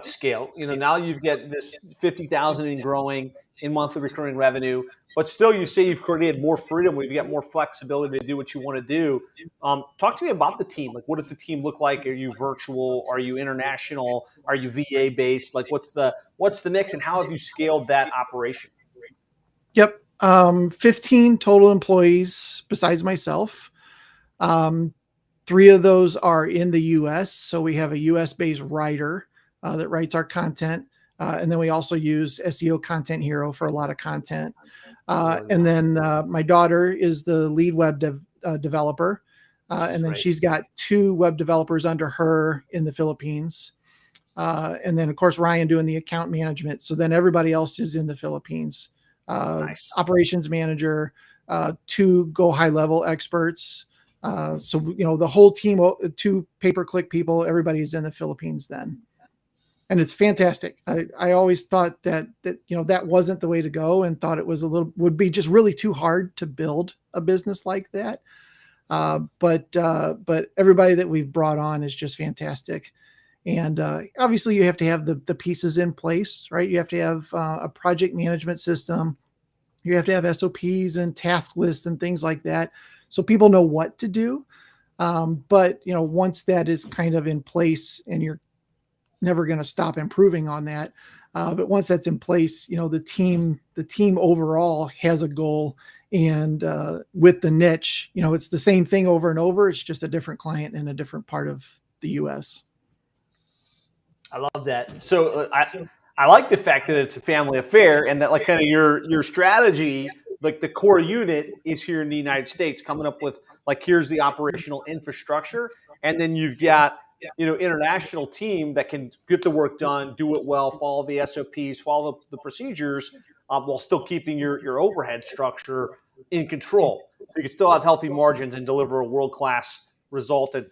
scale, now you've got this 50,000 and growing in monthly recurring revenue, but still you say you've created more freedom, where you've got more flexibility to do what you want to do. Talk to me about the team. Like, what does the team look like? Are you virtual? Are you international? Are you VA based? Like, what's the mix, and how have you scaled that operation? Yep. 15 total employees besides myself. 3 of those are in the US. So we have a US based writer that writes our content. And then we also use SEO Content Hero for a lot of content. And then my daughter is the lead web developer. And then she's got 2 web developers under her in the Philippines. And then, of course, Ryan doing the account management. So then everybody else is in the Philippines. Nice. Operations manager, 2 go high level experts. So, the whole team, 2 pay-per-click people, everybody's in the Philippines then. And it's fantastic. I always thought that that wasn't the way to go, and thought it would be just really too hard to build a business like that. But everybody that we've brought on is just fantastic. And obviously you have to have the pieces in place, right? You have to have a project management system. You have to have SOPs and task lists and things like that, so people know what to do. But once that is kind of in place, and you're never going to stop improving on that. But once that's in place, the team overall has a goal, and with the niche, it's the same thing over and over. It's just a different client in a different part of the US. I love that. So I like the fact that it's a family affair, and that, like, kind of your strategy, like the core unit is here in the United States, coming up with, like, here's the operational infrastructure, and then you've got international team that can get the work done, do it well, follow the SOPs, follow the procedures, while still keeping your overhead structure in control. So you can still have healthy margins and deliver a world-class result at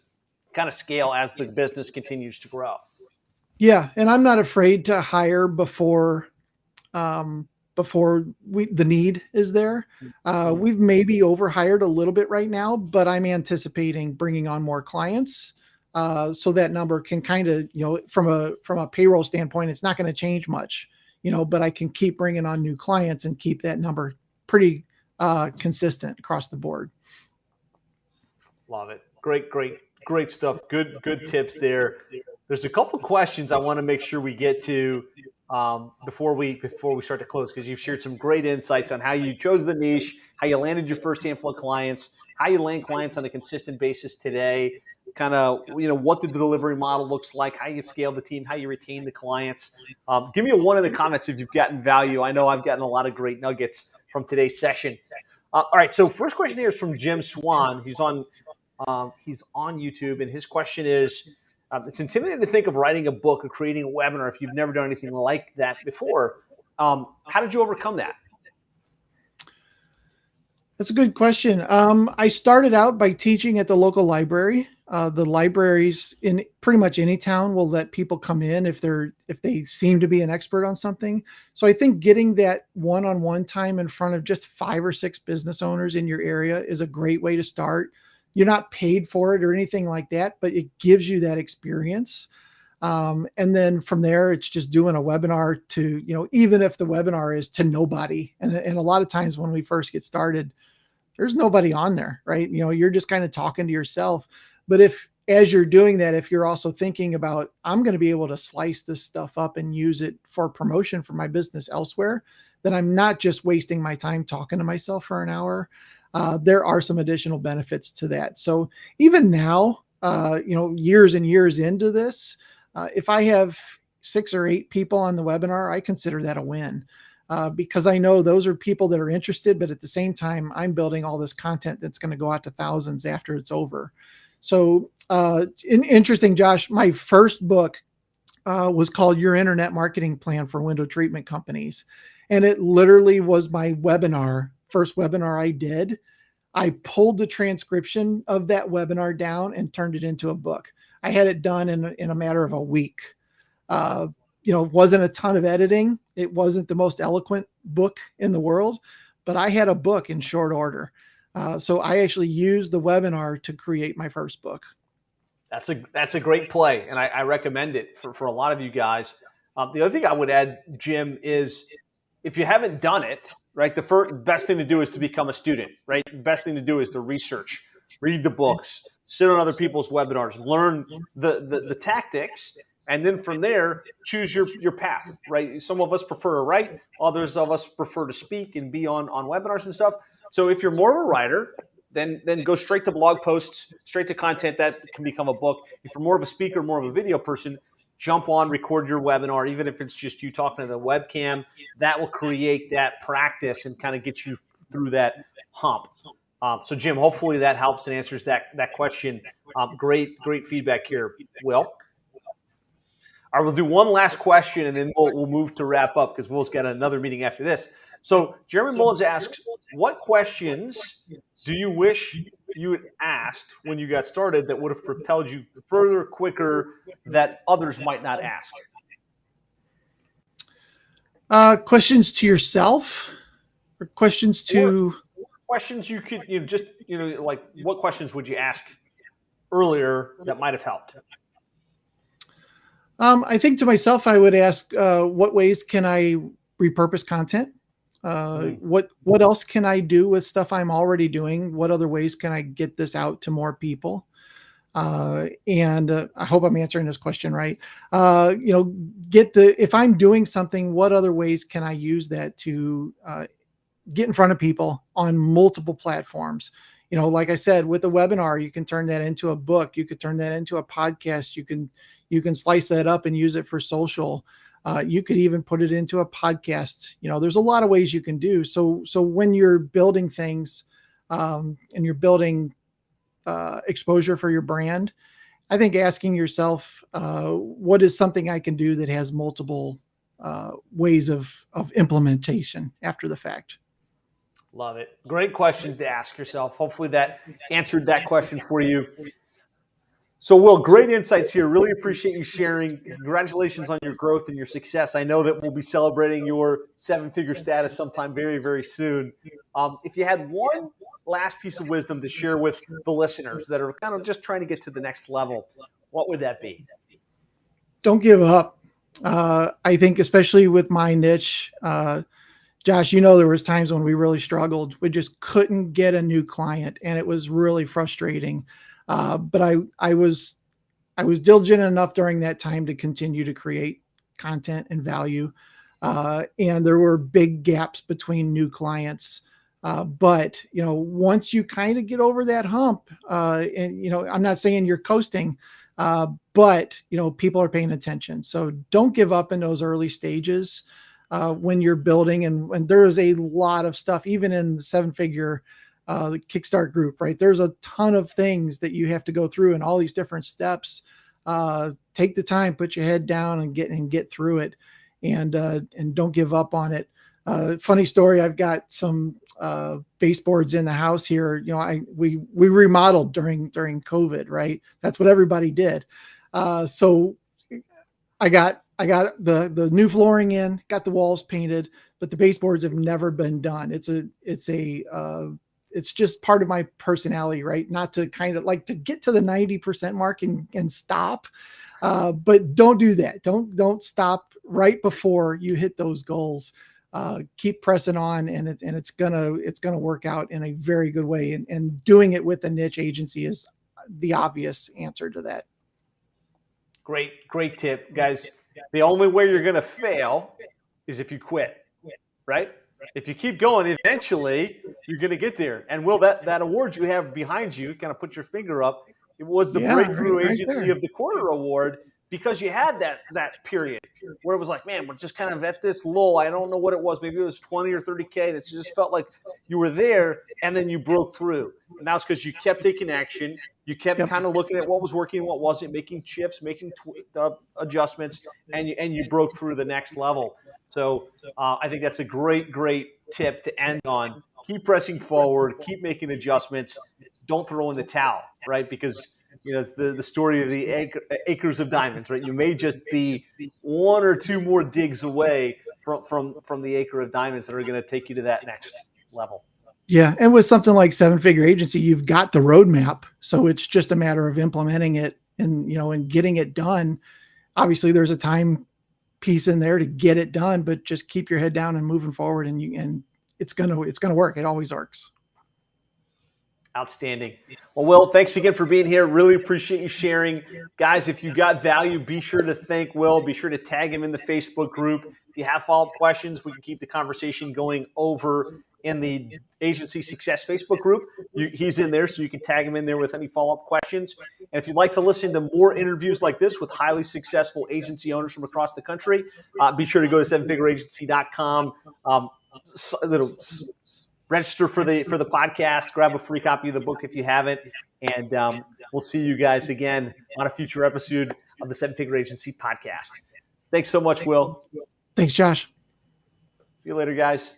kind of scale as the business continues to grow. Yeah, and I'm not afraid to hire before the need is there. We've maybe overhired a little bit right now, but I'm anticipating bringing on more clients. So that number can kind of, from a payroll standpoint, it's not going to change much, but I can keep bringing on new clients and keep that number pretty consistent across the board. Love it. Great stuff. Good tips there. There's a couple questions I want to make sure we get to before we start to close, because you've shared some great insights on how you chose the niche, how you landed your first handful of clients, how you land clients on a consistent basis today, kind of what the delivery model looks like, how you've scaled the team, how you retain the clients. Give me one in the comments if you've gotten value. I know I've gotten a lot of great nuggets from today's session. All right, so first question here is from Jim Swan. He's on YouTube, and his question is, It's intimidating to think of writing a book or creating a webinar if you've never done anything like that before. How did you overcome that? That's a good question. I started out by teaching at the local library. The libraries in pretty much any town will let people come in if they seem to be an expert on something. So I think getting that one-on-one time in front of just 5 or 6 business owners in your area is a great way to start. You're not paid for it or anything like that, but it gives you that experience. And then from there, it's just doing a webinar to, even if the webinar is to nobody. And a lot of times when we first get started, there's nobody on there, right? You're just kind of talking to yourself. But as you're doing that, if you're also thinking about, I'm going to be able to slice this stuff up and use it for promotion for my business elsewhere, then I'm not just wasting my time talking to myself for an hour. There are some additional benefits to that. So even now, years and years into this, if I have 6 or 8 people on the webinar, I consider that a win. Because I know those are people that are interested, but at the same time, I'm building all this content that's going to go out to thousands after it's over. So interesting, Josh, my first book was called Your Internet Marketing Plan for Window Treatment Companies. And it literally was my first webinar I did. I pulled the transcription of that webinar down and turned it into a book. I had it done in a matter of a week. It wasn't a ton of editing. It wasn't the most eloquent book in the world, but I had a book in short order. So I actually used the webinar to create my first book. That's a great play, and I recommend it for a lot of you guys. The other thing I would add, Jim, is if you haven't done it, right, the best thing to do is to become a student, right? The best thing to do is to research, read the books, sit on other people's webinars, learn the tactics. And then from there, choose your path, right? Some of us prefer to write. Others of us prefer to speak and be on webinars and stuff. So if you're more of a writer, then go straight to blog posts, straight to content that can become a book. If you're more of a speaker, more of a video person, jump on, record your webinar, even if it's just you talking to the webcam. That will create that practice and kind of get you through that hump. So Jim, hopefully that helps and answers that question. Great feedback here, Will. All right, we'll do one last question, and then we'll move to wrap up because Will's got another meeting after this. So Jeremy Mullins asks, what questions do you wish you had asked when you got started that would have propelled you further, quicker, that others might not ask? Questions to yourself or questions to... Questions you could, like what questions would you ask earlier that might have helped? I think to myself, I would ask, what ways can I repurpose content? What else can I do with stuff I'm already doing? What other ways can I get this out to more people? And I hope I'm answering this question right. If I'm doing something, what other ways can I use that to get in front of people on multiple platforms? Like I said, with a webinar, you can turn that into a book. You could turn that into a podcast. You can slice that up and use it for social. You could even put it into a podcast. There's a lot of ways you can do. So when you're building things and you're building exposure for your brand, I think asking yourself, what is something I can do that has multiple ways of implementation after the fact? Love it. Great question to ask yourself. Hopefully that answered that question for you. So, Will, great insights here. Really appreciate you sharing. Congratulations on your growth and your success. I know that we'll be celebrating your 7-figure status sometime very, very soon. If you had one last piece of wisdom to share with the listeners that are kind of just trying to get to the next level, what would that be? Don't give up. I think especially with my niche, Josh, there was times when we really struggled. We just couldn't get a new client, and it was really frustrating. But I was diligent enough during that time to continue to create content and value. And there were big gaps between new clients. But once you kind of get over that hump, and I'm not saying you're coasting, but people are paying attention. So don't give up in those early stages. When you're building, and there is a lot of stuff, even in the 7-figure the Kickstart group, right? There's a ton of things that you have to go through and all these different steps. take the time, put your head down, and get through it, and don't give up on it. Funny story. I've got some baseboards in the house here. We remodeled during COVID, right? That's what everybody did. So I got the new flooring in, got the walls painted, but the baseboards have never been done. It's just part of my personality, right? Not to kind of like to get to the 90% mark and stop. But don't do that. Don't stop right before you hit those goals. Keep pressing on, and it's gonna work out in a very good way. And doing it with a niche agency is the obvious answer to that. Great tip, guys. The only way you're going to fail is if you quit, right? If you keep going, eventually you're going to get there. And Will, that award you have behind you, kind of put your finger up, it was the Breakthrough Agency of the Quarter Award, because you had that period where it was like, man, we're just kind of at this lull. I don't know what it was. Maybe it was 20 or 30K. And it just felt like you were there, and then you broke through. And that's because you kept taking action. You kept kind of looking at what was working, what wasn't, making shifts, making adjustments, and you broke through the next level. So I think that's a great tip to end on. Keep pressing forward. Keep making adjustments. Don't throw in the towel, right? Because it's the story of the acres of diamonds, right? You may just be one or two more digs away from the acre of diamonds that are going to take you to that next level. Yeah. And with something like Seven Figure Agency, you've got the roadmap. So it's just a matter of implementing it and getting it done. Obviously there's a time piece in there to get it done, but just keep your head down and moving forward, and it's going to work. It always works. Outstanding. Well, Will, thanks again for being here. Really appreciate you sharing. Guys, if you got value, be sure to thank Will. Be sure to tag him in the Facebook group. If you have follow-up questions, we can keep the conversation going over in the Agency Success Facebook group. He's in there, so you can tag him in there with any follow-up questions. And if you'd like to listen to more interviews like this with highly successful agency owners from across the country, be sure to go to sevenfigureagency.com. Register for the podcast. Grab a free copy of the book if you haven't. And we'll see you guys again on a future episode of the Seven Figure Agency podcast. Thanks so much, Will. Thanks, Josh. See you later, guys.